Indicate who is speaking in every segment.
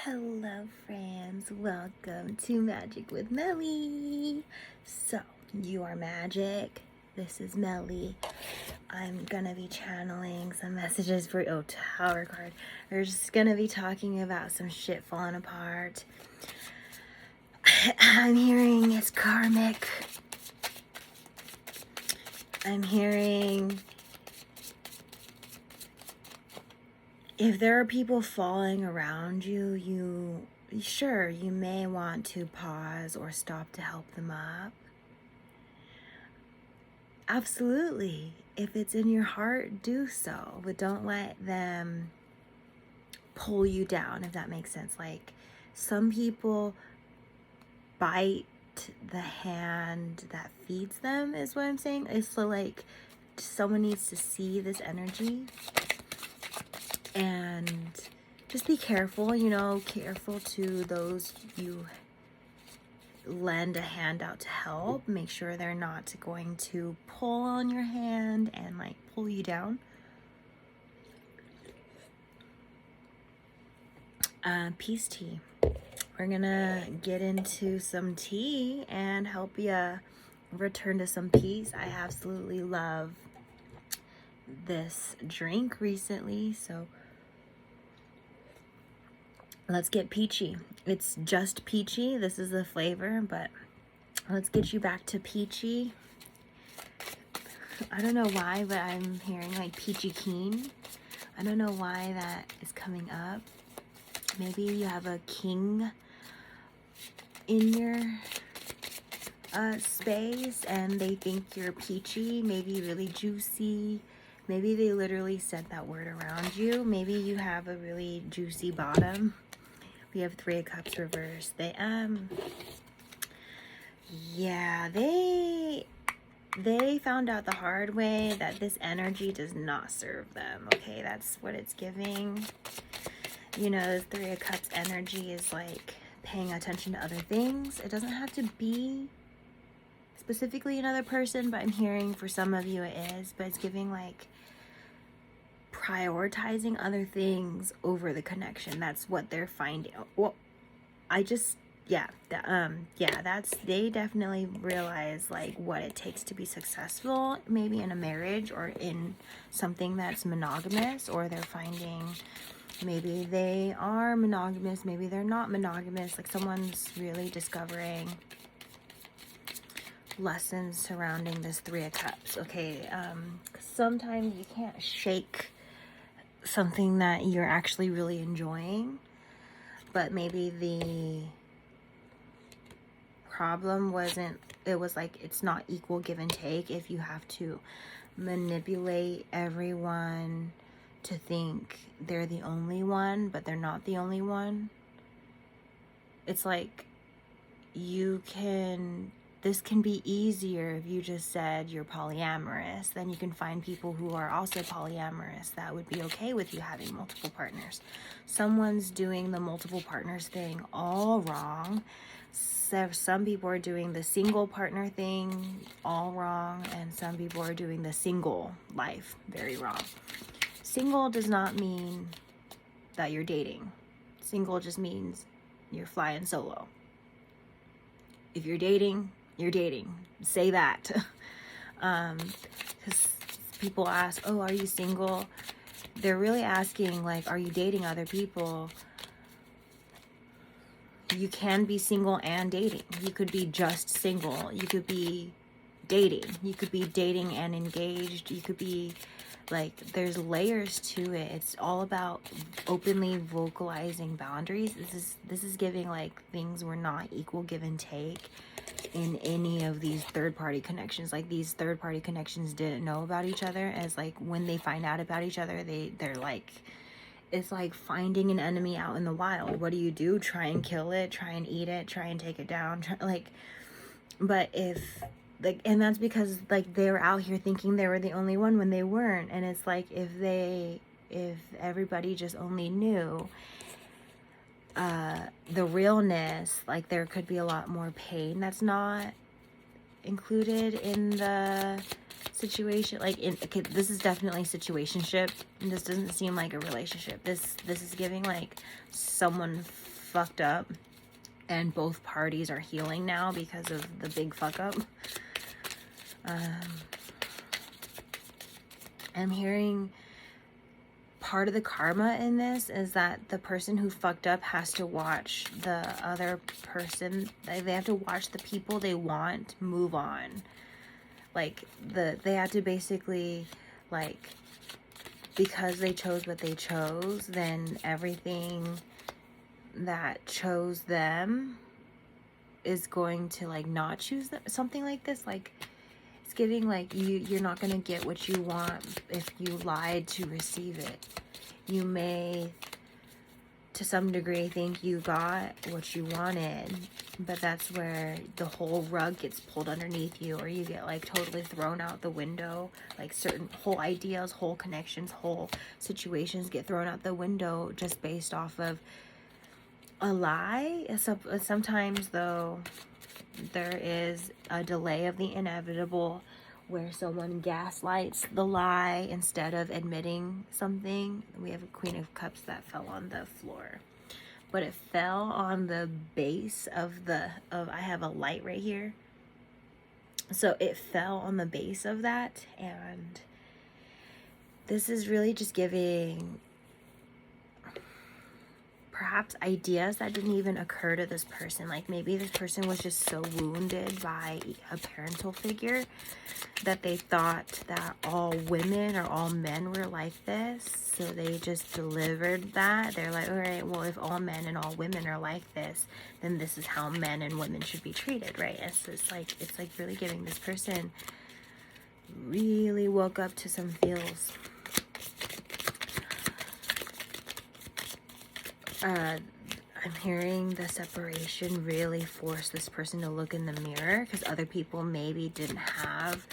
Speaker 1: Hello friends, welcome to Magic with Melly. So, you are magic, this is Melly. I'm gonna be channeling some messages for, Tower card. We're just gonna be talking about some shit falling apart. I'm hearing it's karmic. I'm hearing if there are people falling around you, you may want to pause or stop to help them up. Absolutely. If it's in your heart, do so. But don't let them pull you down, if that makes sense. Like, some people bite the hand that feeds them, is what I'm saying. It's so like someone needs to see this energy. And just be careful, careful to those you lend a hand out to help. Make sure they're not going to pull on your hand and like pull you down. Peace tea. We're gonna get into some tea and help you return to some peace. I absolutely love this drink recently, so let's get peachy. It's just peachy. This is the flavor, but let's get you back to peachy. I don't know why, but I'm hearing like peachy keen. I don't know why that is coming up. Maybe you have a king in your space and they think you're peachy, maybe really juicy. Maybe they literally said that word around you. Maybe you have a really juicy bottom. We have Three of Cups reversed. They found out the hard way that this energy does not serve them. Okay, that's what it's giving. This Three of Cups energy is like paying attention to other things. It doesn't have to be specifically another person, but I'm hearing for some of you it is. But it's giving like prioritizing other things over the connection. That's what they're finding. Well, they definitely realize like what it takes to be successful, maybe in a marriage or in something that's monogamous, or they're finding maybe they are monogamous, maybe they're not monogamous. Like someone's really discovering lessons surrounding this Three of Cups. Okay, sometimes you can't shake something that you're actually really enjoying, but maybe the problem wasn't, it was like it's not equal give and take. If you have to manipulate everyone to think they're the only one, but they're not the only one, it's like this can be easier if you just said you're polyamorous. Then you can find people who are also polyamorous that would be okay with you having multiple partners. Someone's doing the multiple partners thing all wrong. So some people are doing the single partner thing all wrong, and some people are doing the single life very wrong. Single does not mean that you're dating. Single just means you're flying solo. If you're dating, you're dating. Say that. Because people ask, oh, are you single? They're really asking, like, are you dating other people? You can be single and dating. You could be just single. You could be dating. You could be dating and engaged. You could be, like, there's layers to it. It's all about openly vocalizing boundaries. This is giving, like, things were not equal give and take in any of these third-party connections. Like, these third-party connections didn't know about each other. As like when they find out about each other, they're like, it's like finding an enemy out in the wild. What do? Try and kill it, try and eat it, try and take it down, but if like, and that's because like they were out here thinking they were the only one when they weren't. And it's like if everybody just only knew the realness, like there could be a lot more pain that's not included in the situation. Like, okay, this is definitely situationship. And this doesn't seem like a relationship. This is giving like someone fucked up and both parties are healing now because of the big fuck up. I'm hearing part of the karma in this is that the person who fucked up has to watch the other person. They have to watch the people they want move on. Like, they have to basically, like, because they chose what they chose, then everything that chose them is going to, like, not choose them. Something like this. Like, it's giving, like, you're not going to get what you want if you lied to receive it. You may, to some degree, think you got what you wanted, but that's where the whole rug gets pulled underneath you, or you get, like, totally thrown out the window. Like, certain whole ideas, whole connections, whole situations get thrown out the window just based off of a lie. Sometimes, though, there is a delay of the inevitable where someone gaslights the lie instead of admitting something. We have a Queen of Cups that fell on the floor, but it fell on the base of I have a light right here, so it fell on the base of that. And this is really just giving perhaps ideas that didn't even occur to this person. Like, maybe this person was just so wounded by a parental figure that they thought that all women or all men were like this, so they just delivered that. They're like, all right, well, if all men and all women are like this, then this is how men and women should be treated, right? It's like really giving this person really woke up to some feels. I'm hearing the separation really forced this person to look in the mirror, because other people maybe didn't have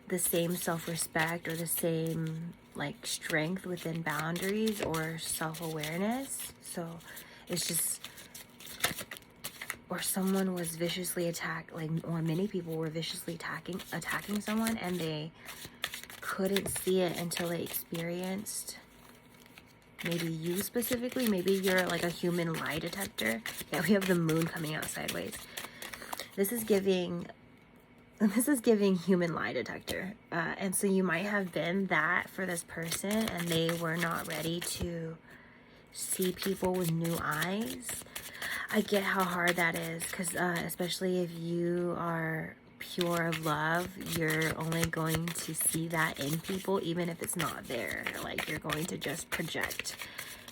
Speaker 1: the same self-respect or the same, like, strength within boundaries or self-awareness. So it's just, or someone was viciously attacked, like, or many people were viciously attacking someone, and they couldn't see it until they experienced, maybe you specifically, maybe you're like a human lie detector. Yeah, we have the moon coming out sideways. This is giving human lie detector. And so you might have been that for this person, and they were not ready to see people with new eyes. I get how hard that is, because especially if you are pure of love, you're only going to see that in people, even if it's not there. Like, you're going to just project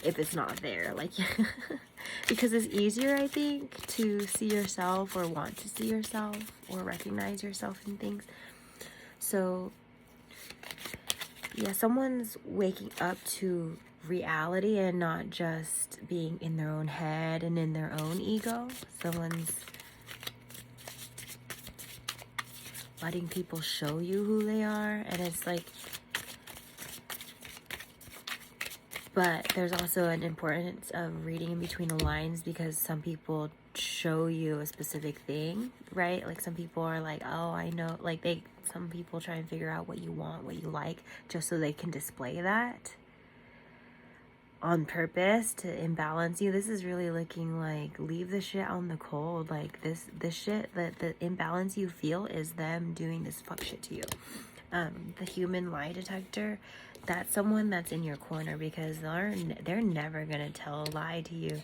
Speaker 1: if it's not there, like, because it's easier, I think, to see yourself or want to see yourself or recognize yourself in things. So yeah, someone's waking up to reality and not just being in their own head and in their own ego. Someone's letting people show you who they are, and it's like, but there's also an importance of reading in between the lines, because some people show you a specific thing, right? Like, some people are like, oh, I know, like, some people try and figure out what you want, what you like, just so they can display that on purpose to imbalance you. This is really looking like, leave the shit on the cold. Like, this shit, the imbalance you feel is them doing this fuck shit to you. The human lie detector, that's someone that's in your corner, because they're never gonna tell a lie to you.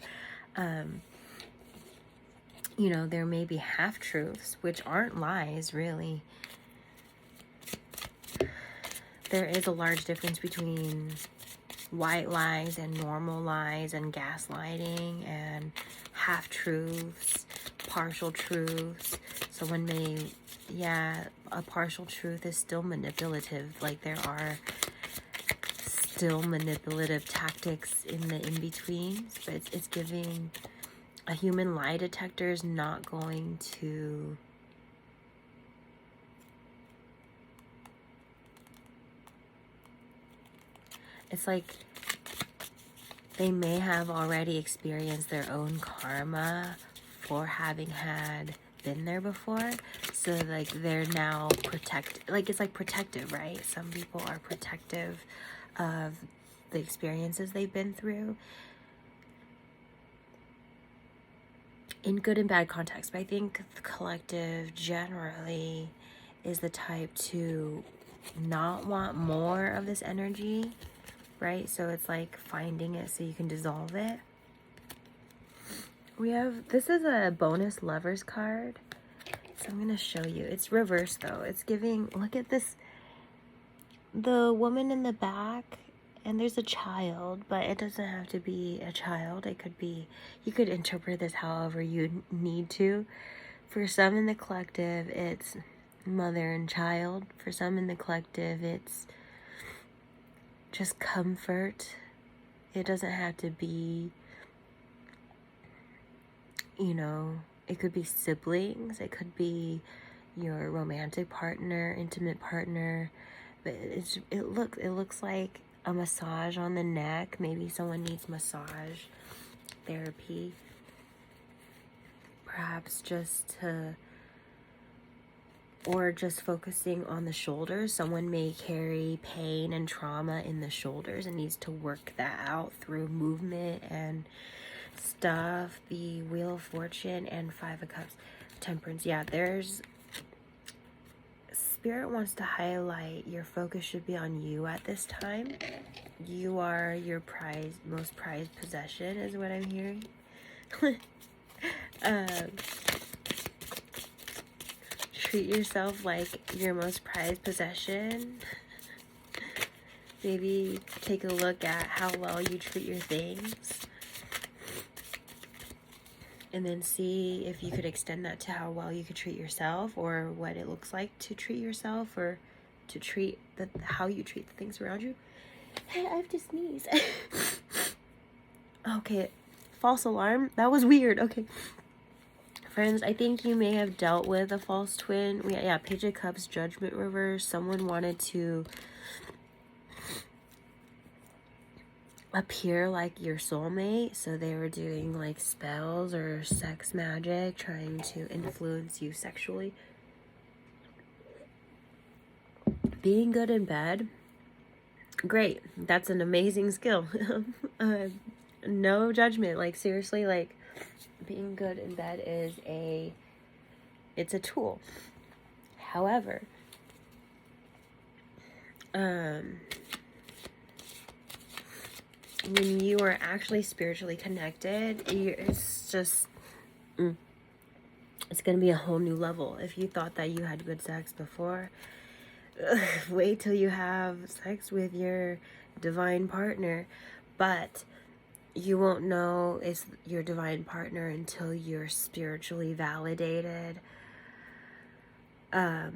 Speaker 1: You know, there may be half-truths, which aren't lies, really. There is a large difference between white lies and normal lies and gaslighting and half-truths, partial truths. Someone may, yeah, a partial truth is still manipulative. Like, there are still manipulative tactics in the in-betweens, but it's giving a human lie detector is not going to it's like they may have already experienced their own karma for having had been there before. So like they're now it's like protective, right? Some people are protective of the experiences they've been through in good and bad context. But I think the collective generally is the type to not want more of this energy, right? So it's like finding it so you can dissolve it. This is a bonus lovers card. So I'm going to show you. It's reversed though. It's giving, look at this, the woman in the back, and there's a child, but it doesn't have to be a child. It could be, you could interpret this however you need to. For some in the collective, it's mother and child. For some in the collective, it's just comfort. It doesn't have to be, you know, it could be siblings. It could be your romantic partner, intimate partner. But it looks like a massage on the neck. Maybe someone needs massage therapy. Perhaps or just focusing on the shoulders. Someone may carry pain and trauma in the shoulders and needs to work that out through movement and stuff. The Wheel of Fortune and 5 of Cups, Temperance. Yeah, Spirit wants to highlight your focus should be on you at this time. You are your most prized possession is what I'm hearing. Treat yourself like your most prized possession. Maybe take a look at how well you treat your things. And then see if you could extend that to how well you could treat yourself, or what it looks like to treat yourself, or to treat how you treat the things around you. Hey, I have to sneeze. Okay, false alarm. That was weird. Okay. Friends, I think you may have dealt with a false twin. Yeah, Page of Cups, Judgment reverse. Someone wanted to appear like your soulmate, so they were doing like spells or sex magic, trying to influence you sexually. Being good in bed, great. That's an amazing skill. No judgment. Like seriously, like being good in bed is it's a tool. However, when you are actually spiritually connected, it's just, it's going to be a whole new level. If you thought that you had good sex before, wait till you have sex with your divine partner. But you won't know it's your divine partner until you're spiritually validated, to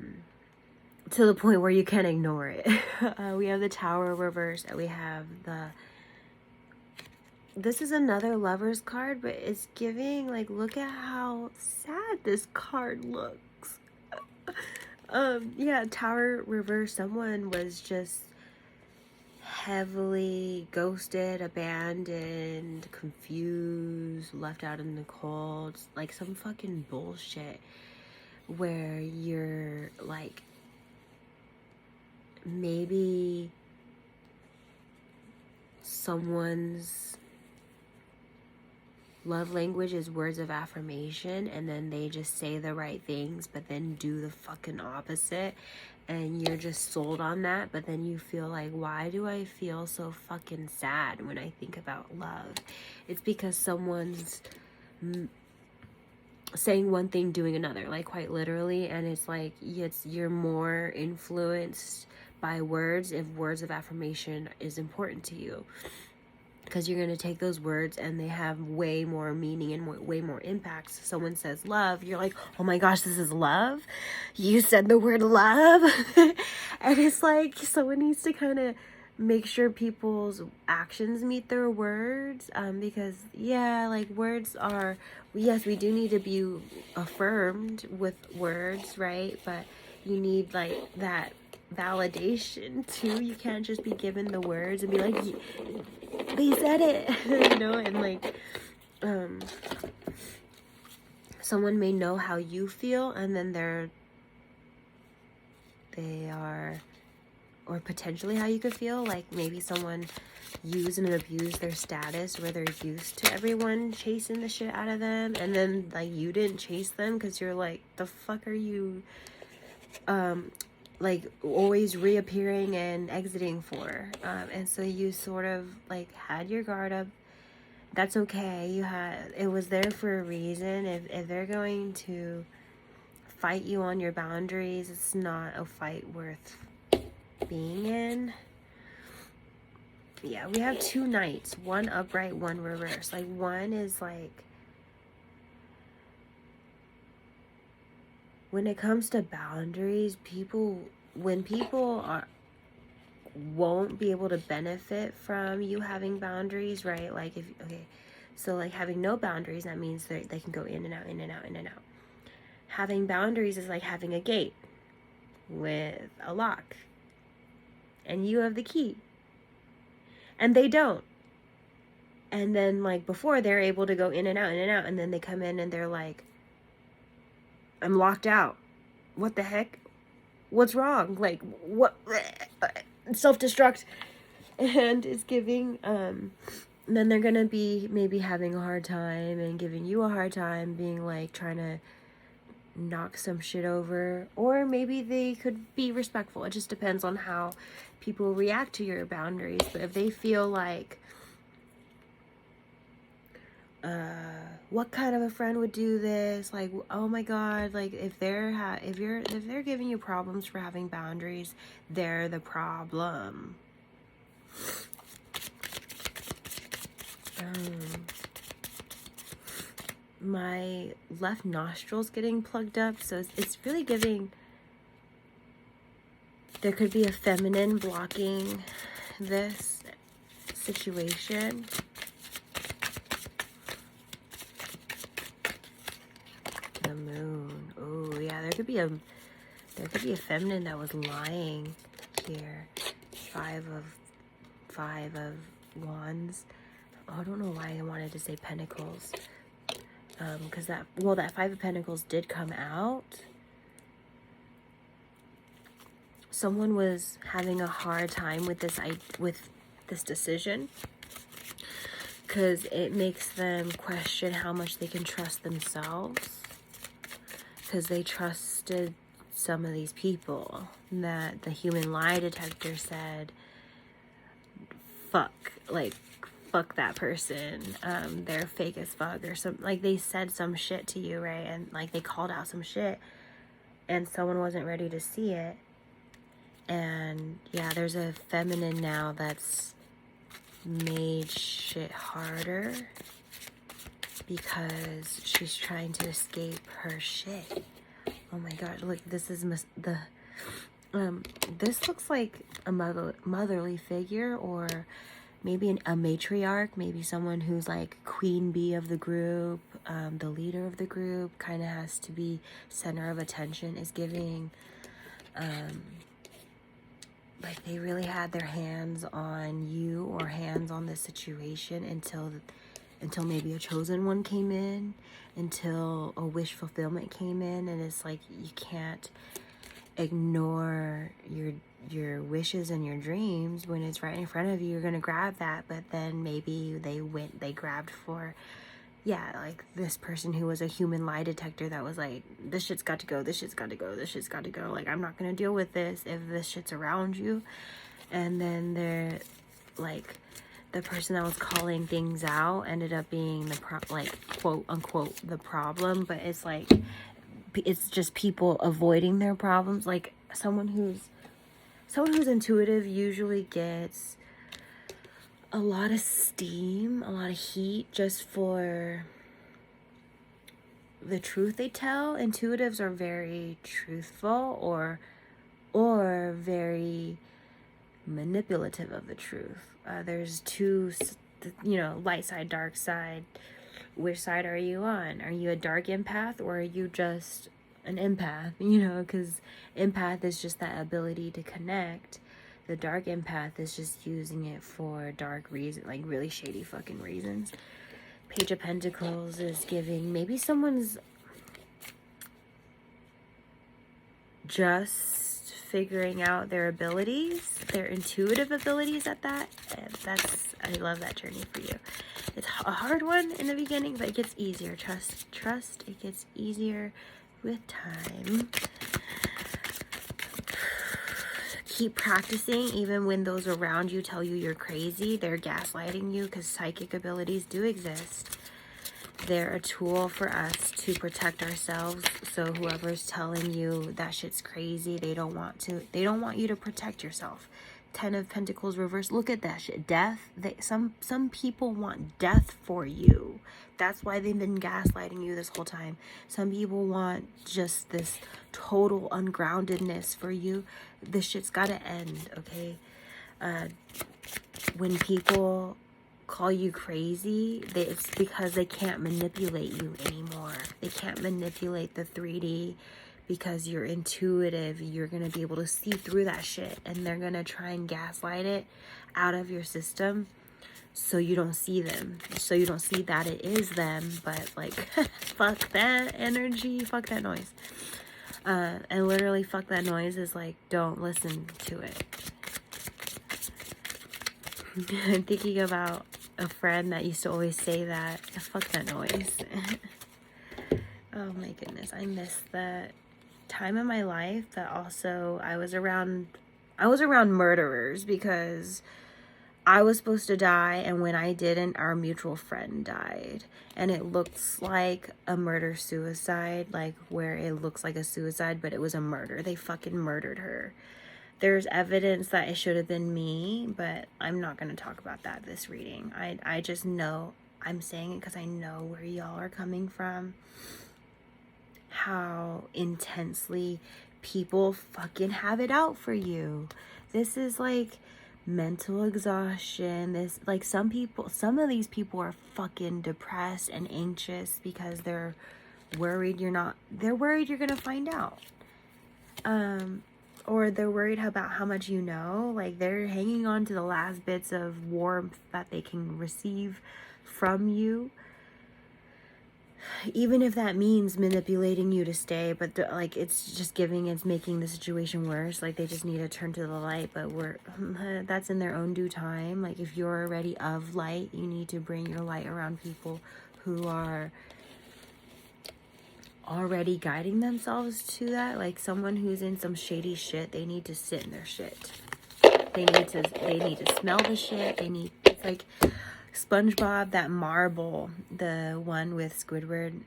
Speaker 1: the point where you can't ignore it. We have the Tower reverse, and we have this is another Lover's card, but it's giving, like, look at how sad this card looks. Yeah, Tower reverse, someone was just heavily ghosted, abandoned, confused, left out in the cold, like some fucking bullshit where you're like, maybe someone's love language is words of affirmation, and then they just say the right things but then do the fucking opposite, and you're just sold on that. But then you feel like, why do I feel so fucking sad when I think about love? It's because someone's saying one thing, doing another, like quite literally. And it's like, you're more influenced by words if words of affirmation is important to you, because you're going to take those words and they have way more meaning and way more impact. So someone says love, you're like, oh my gosh, this is love? You said the word love? And it's like, someone needs to kind of make sure people's actions meet their words, because yeah, like words are, yes, we do need to be affirmed with words, right? But you need like that validation too. You can't just be given the words and be like, they said it. You know. And like someone may know how you feel, and then or potentially how you could feel. Like maybe someone use and abuse their status where they're used to everyone chasing the shit out of them, and then like you didn't chase them because you're like, the fuck are you like always reappearing and exiting for? And so you sort of like had your guard up. That's okay. It was there for a reason. If they're going to fight you on your boundaries, it's not a fight worth being in. Yeah, we have 2 knights, one upright, one reverse. Like one is like, when it comes to boundaries, when people won't be able to benefit from you having boundaries, right? Like so like having no boundaries, that means they can go in and out, in and out, in and out. Having boundaries is like having a gate with a lock, and you have the key, and they don't. And then like before, they're able to go in and out, and then they come in and they're like, I'm locked out. What the heck? What's wrong? Like, what? Self-destruct. And it's giving, then they're gonna be maybe having a hard time and giving you a hard time, being like trying to knock some shit over. Or maybe they could be respectful. It just depends on how people react to your boundaries. But if they feel like, what kind of a friend would do this? Like, oh my god, like if they're giving you problems for having boundaries, they're the problem. My left nostril's getting plugged up, so it's really giving, there could be a feminine blocking this situation. The moon. Oh yeah, there could be a feminine that was lying here. Five of wands. Oh, I don't know why I wanted to say pentacles. Because that 5 of pentacles did come out. Someone was having a hard time with this decision, because it makes them question how much they can trust themselves, because they trusted some of these people that the human lie detector said, fuck that person, they're fake as fuck, or some, like they said some shit to you, right? And like they called out some shit, and someone wasn't ready to see it. And yeah, there's a feminine now that's made shit harder because she's trying to escape her shit. Oh my god, look, this is this looks like a motherly figure, or maybe a matriarch, maybe someone who's like queen bee of the group, the leader of the group, kind of has to be center of attention. Is giving, like they really had their hands on you or hands on the situation until maybe a chosen one came in, until a wish fulfillment came in, and it's like you can't ignore your wishes and your dreams. When it's right in front of you, you're gonna grab that. But then maybe they grabbed for, yeah, like this person who was a human lie detector that was like, this shit's got to go, this shit's got to go, this shit's got to go, like I'm not gonna deal with this if this shit's around you. And then they're like, the person that was calling things out ended up being like quote unquote the problem. But it's like, it's just people avoiding their problems. Like someone who's intuitive usually gets a lot of steam, a lot of heat just for the truth they tell. Intuitives are very truthful or very manipulative of the truth. There's two, light side, dark side. Which side are you on? Are you a dark empath, or are you just an empath? Because empath is just that ability to connect. The dark empath is just using it for dark reasons, like really shady fucking reasons. Page of Pentacles is giving, maybe someone's just figuring out their abilities, their intuitive abilities at that. And I love that journey for you. It's a hard one in the beginning, but it gets easier. Trust, it gets easier with time. Keep practicing even when those around you tell you you're crazy. They're gaslighting you, because psychic abilities do exist. They're a tool for us to protect ourselves. So whoever's telling you that shit's crazy, they don't want you to protect yourself. 10 of Pentacles reverse. Look at that shit. Death. Some people want death for you. That's why they've been gaslighting you this whole time. Some people want just this total ungroundedness for you. This shit's gotta end, okay? When people call you crazy, it's because they can't manipulate you anymore. They can't manipulate the 3D, because you're intuitive. You're going to be able to see through that shit, and they're going to try and gaslight it out of your system so you don't see them, so you don't see that it is them. But like, fuck that energy, fuck that noise. And literally fuck that noise is like, don't listen to it. I'm thinking about a friend that used to always say that. Fuck that noise. Oh my goodness, I miss that time in my life that also I was around murderers, because I was supposed to die, and when I didn't, our mutual friend died. And it looks like a murder-suicide, like where it looks like a suicide, but it was a murder. They fucking murdered her. There's evidence that it should have been me, but I'm not going to talk about that this reading. I just know, I'm saying it because I know where y'all are coming from. How intensely people fucking have it out for you. This is like mental exhaustion. This, like, some of these people are fucking depressed and anxious because they're worried they're worried you're gonna find out. Or they're worried about how much you know. Like, they're hanging on to the last bits of warmth that they can receive from you. Even if that means manipulating you to stay, but like, it's making the situation worse. Like, they just need to turn to the light, but that's in their own due time. Like, if you're already of light, you need to bring your light around people who are already guiding themselves to that. Like, someone who's in some shady shit, they need to sit in their shit. They need to smell the shit. It's like SpongeBob, that marble, the one with Squidward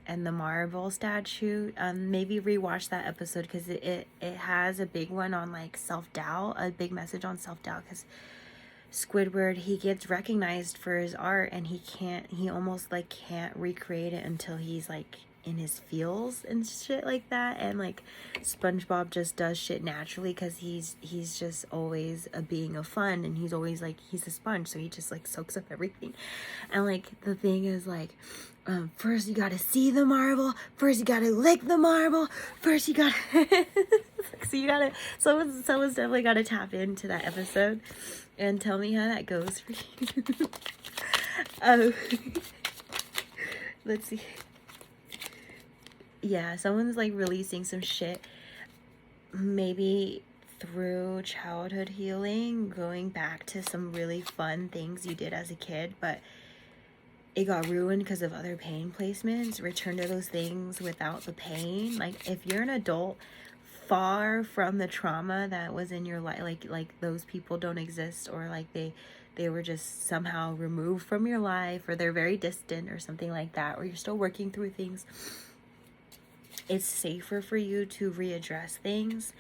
Speaker 1: and the marble statue. Maybe rewatch that episode, because it has a big one on like self-doubt, a big message on self-doubt, because Squidward, he gets recognized for his art, and he almost like can't recreate it until he's like in his feels and shit like that. And like, SpongeBob just does shit naturally, because he's just always a being of fun, and he's always like, he's a sponge, so he just like soaks up everything. And like, the thing is like, first you gotta see the marble, first you gotta lick the marble, first you gotta so you gotta, someone's definitely gotta tap into that episode and tell me how that goes for you. Let's see. Yeah, someone's like releasing some shit, maybe through childhood healing, going back to some really fun things you did as a kid, but it got ruined because of other pain placements. Return to those things without the pain. Like, if you're an adult far from the trauma that was in your life, like those people don't exist, or like they were just somehow removed from your life, or they're very distant or something like that, or you're still working through things, it's safer for you to readdress things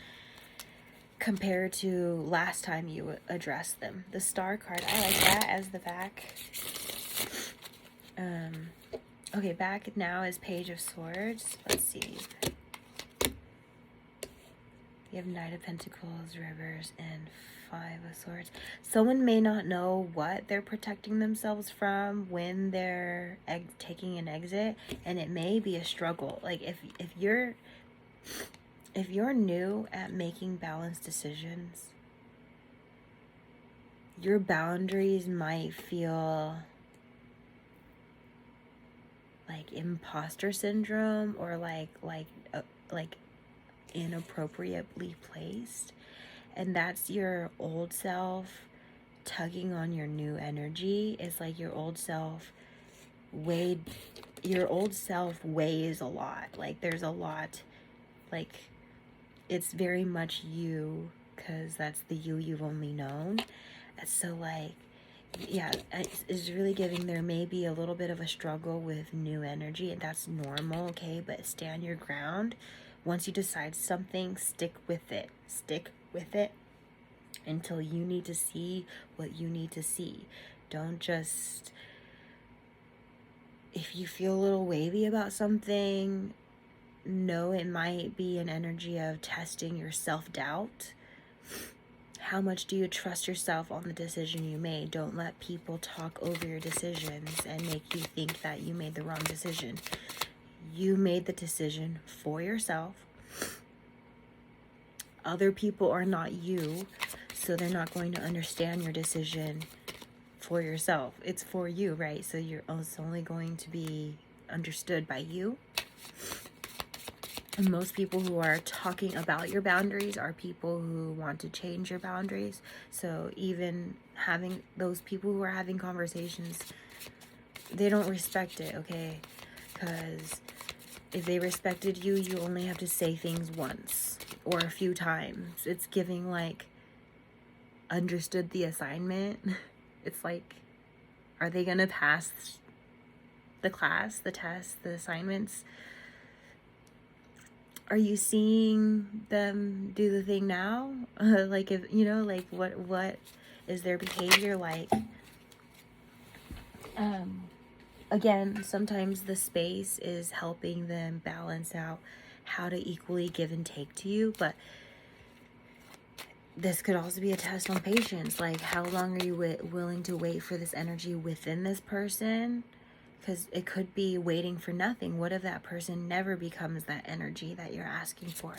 Speaker 1: compared to last time you addressed them. The Star card, I like that as the back. Okay, back now is Page of Swords. Let's see. You have Knight of Pentacles, Reverse, and Five of Swords. Someone may not know what they're protecting themselves from when they're taking an exit, and it may be a struggle. Like, if you're new at making balanced decisions, your boundaries might feel like imposter syndrome, or like inappropriately placed. And that's your old self tugging on your new energy. It's like your old self weighs a lot. Like there's a lot, like it's very much you, because that's the you you've only known. So like, yeah, it's really giving there may be a little bit of a struggle with new energy, and that's normal, okay? But stand your ground. Once you decide something, stick with it. Stick with it until you need to see what you need to see. Don't just, if you feel a little wavy about something, know it might be an energy of testing your self-doubt. How much do you trust yourself on the decision you made? Don't let people talk over your decisions and make you think that you made the wrong decision. You made the decision for yourself. Other people are not you, so they're not going to understand your decision for yourself. It's for you, right? So it's only going to be understood by you. And most people who are talking about your boundaries are people who want to change your boundaries. So even having those people who are having conversations, they don't respect it, okay? Because if they respected you, you only have to say things once or a few times. It's giving like understood the assignment. It's like, are they gonna pass the class, the tests, the assignments? Are you seeing them do the thing now? Like, if you know, like what is their behavior like? Again, sometimes the space is helping them balance out how to equally give and take to you, but this could also be a test on patience. Like, how long are you willing to wait for this energy within this person? Because it could be waiting for nothing. What if that person never becomes that energy that you're asking for?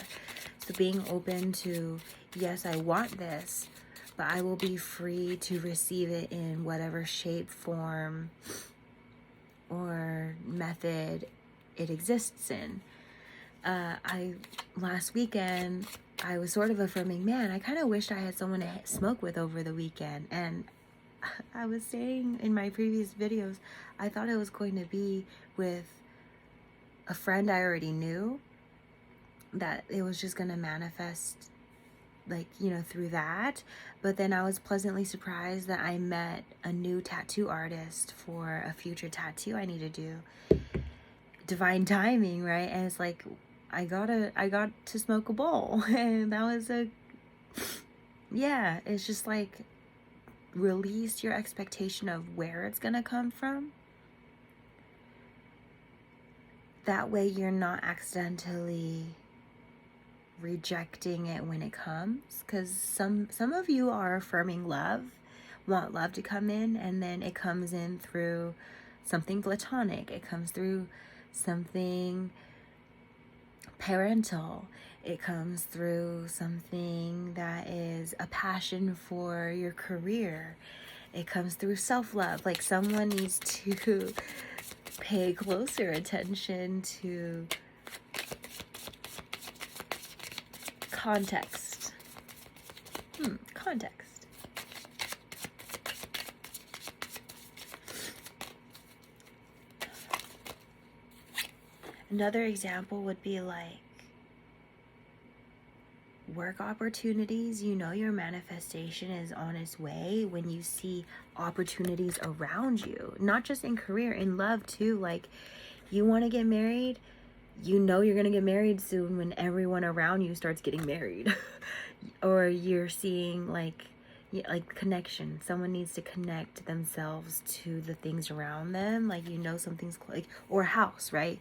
Speaker 1: So being open to, yes, I want this, but I will be free to receive it in whatever shape, form, or method it exists in. Last weekend, I was sort of affirming, man, I kind of wished I had someone to smoke with over the weekend. And I was saying in my previous videos, I thought it was going to be with a friend I already knew, that it was just going to manifest, like, you know, through that. But then I was pleasantly surprised that I met a new tattoo artist for a future tattoo I need to do. Divine timing, right? And it's like, I got to smoke a bowl, and that was yeah, it's just like, release your expectation of where it's gonna come from. That way you're not accidentally rejecting it when it comes, because some of you are affirming love, want love to come in, and then it comes in through something platonic, it comes through something parental, it comes through something that is a passion for your career, it comes through self-love. Like, someone needs to pay closer attention to context. Context. Another example would be like work opportunities. You know your manifestation is on its way when you see opportunities around you, not just in career, in love too. Like, you want to get married, you know you're going to get married soon when everyone around you starts getting married. Or you're seeing like connection. Someone needs to connect themselves to the things around them. Like, you know something's like, or a house, right?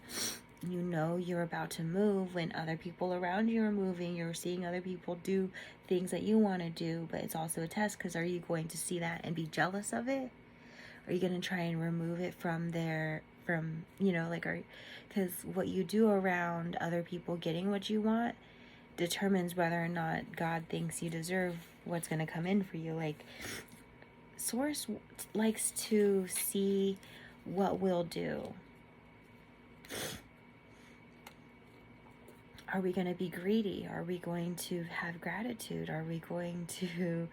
Speaker 1: You know you're about to move when other people around you are moving. You're seeing other people do things that you want to do, but it's also a test, because are you going to see that and be jealous of it? Are you going to try and remove it from you know, like, because what you do around other people getting what you want determines whether or not God thinks you deserve what's going to come in for you. Like, Source likes to see what we'll do. Are we going to be greedy? Are we going to have gratitude? Are we going to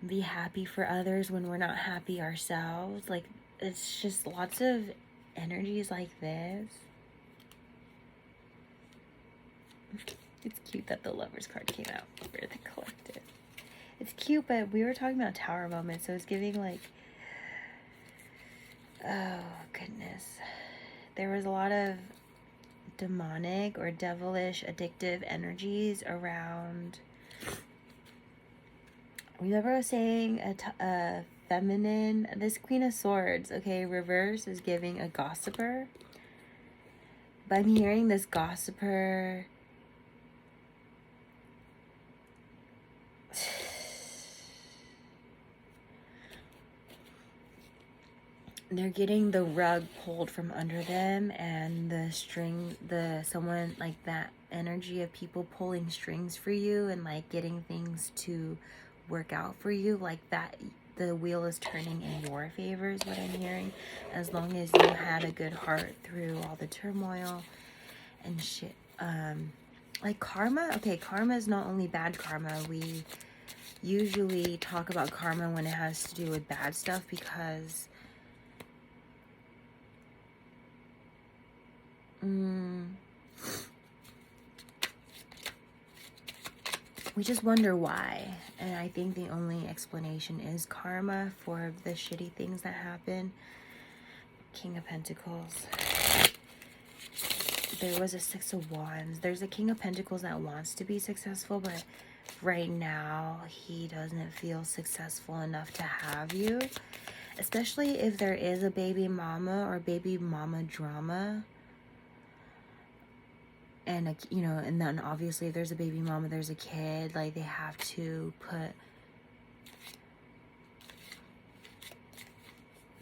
Speaker 1: be happy for others when we're not happy ourselves? Like, it's just lots of energies like this. It's cute that the Lovers card came out for the collective. It's cute, but we were talking about Tower moments, so it's giving like, oh goodness. There was a lot of demonic or devilish addictive energies around. Remember I was saying a feminine, this Queen of Swords, okay, reverse is giving a gossiper. But I'm hearing this gossiper. They're getting the rug pulled from under them, and someone like that energy of people pulling strings for you and like getting things to work out for you, like that. The wheel is turning in your favor is what I'm hearing, as long as you had a good heart through all the turmoil and shit. Like karma, okay, karma is not only bad karma. We usually talk about karma when it has to do with bad stuff, because we just wonder why. And I think the only explanation is karma for the shitty things that happen. King of Pentacles. There was a Six of Wands. There's a King of Pentacles that wants to be successful, but right now he doesn't feel successful enough to have you. Especially if there is a baby mama or baby mama drama. And, you know, and then obviously if there's a baby mama, there's a kid. Like, they have to put...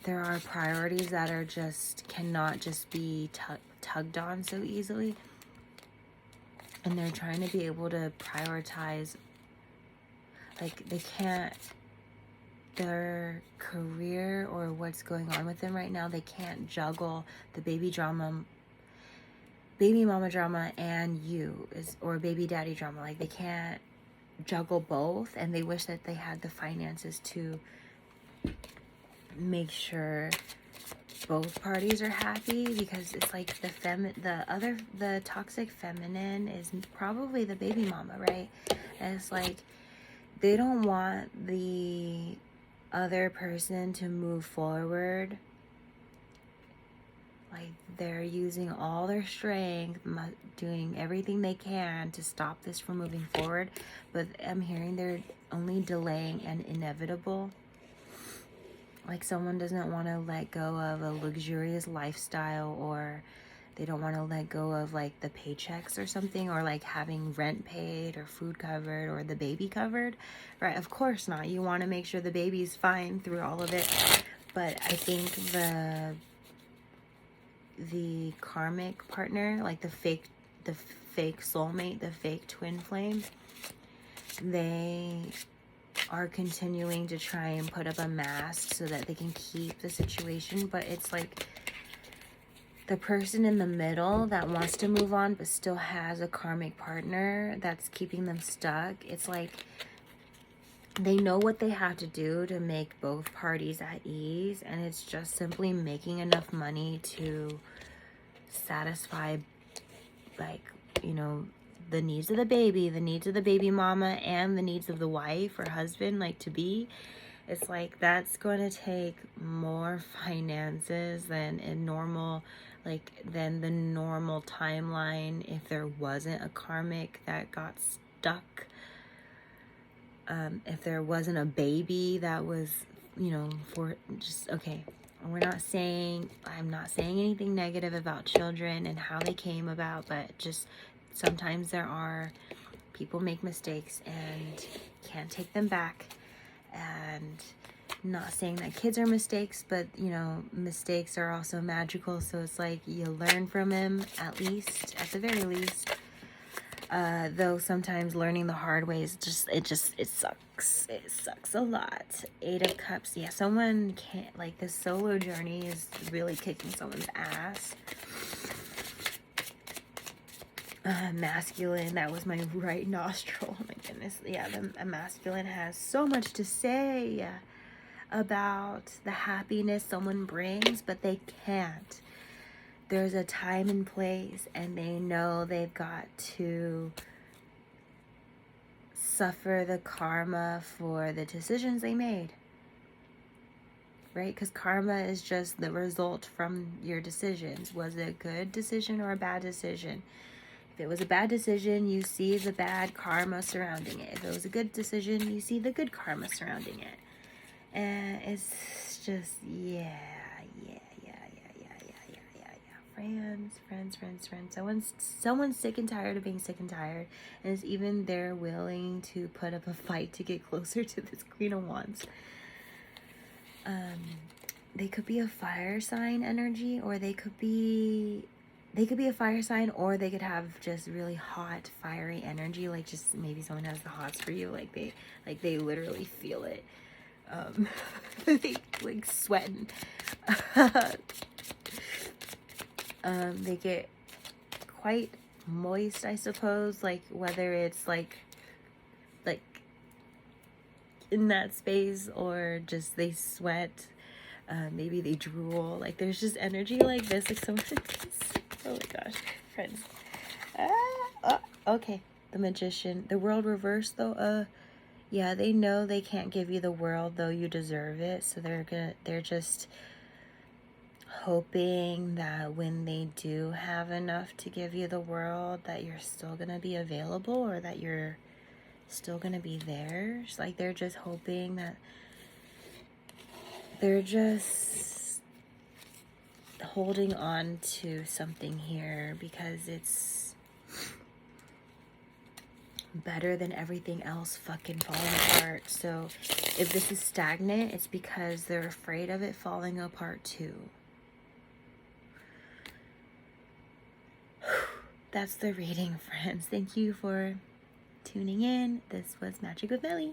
Speaker 1: There are priorities that are just, cannot just be tugged on so easily. And they're trying to be able to prioritize, like, they can't, their career or what's going on with them right now, they can't juggle the baby mama drama and or baby daddy drama. Like, they can't juggle both, and they wish that they had the finances to make sure both parties are happy, because it's like the toxic feminine is probably the baby mama, right? And it's like they don't want the other person to move forward. Like, they're using all their strength, doing everything they can to stop this from moving forward, but I'm hearing they're only delaying an inevitable. Like, someone doesn't want to let go of a luxurious lifestyle, or they don't want to let go of like the paychecks or something, or like having rent paid or food covered or the baby covered, right? Of course not. You want to make sure the baby's fine through all of it. But I think the karmic partner, like the fake soulmate, the fake twin flames, they are continuing to try and put up a mask so that they can keep the situation. But it's like the person in the middle that wants to move on but still has a karmic partner that's keeping them stuck. It's like they know what they have to do to make both parties at ease, and it's just simply making enough money to satisfy, like, you know, the needs of the baby, the needs of the baby mama, and the needs of the wife or husband, like, to be. It's like that's going to take more finances than a normal, like, than the normal timeline if there wasn't a karmic that got stuck. If there wasn't a baby that was, you know, for just, okay, I'm not saying anything negative about children and how they came about, but just sometimes people make mistakes and can't take them back. And not saying that kids are mistakes, but, you know, mistakes are also magical. So it's like you learn from them, at the very least. Though sometimes learning the hard way is it sucks. It sucks a lot. 8 of Cups. Yeah, someone can't, like, this solo journey is really kicking someone's ass. Masculine, that was my right nostril. Oh my goodness. Yeah, the masculine has so much to say about the happiness someone brings, but they can't. There's a time and place, and they know they've got to suffer the karma for the decisions they made. Right? Because karma is just the result from your decisions. Was it a good decision or a bad decision? If it was a bad decision, you see the bad karma surrounding it. If it was a good decision, you see the good karma surrounding it. And it's just, yeah. Friends. Someone's sick and tired of being sick and tired, and is even they're willing to put up a fight to get closer to this Queen of Wands. They could be a fire sign energy, or they could be a fire sign, or they could have just really hot, fiery energy. Like, just maybe someone has the hots for you. Like they literally feel it. They like sweating. They get quite moist, I suppose. Like, whether it's like in that space, or just they sweat. Maybe they drool. Like, there's just energy like this. Like, someone. Oh my gosh, friends. Okay, the Magician. The World reversed though. Yeah, they know they can't give you the world, though you deserve it. So they're just hoping that when they do have enough to give you the world, that you're still gonna be available, or that you're still gonna be there. It's like they're just hoping that they're just holding on to something here, because it's better than everything else fucking falling apart. So if this is stagnant, it's because they're afraid of it falling apart too. That's the reading, friends. Thank you for tuning in. This was Magic with Melly.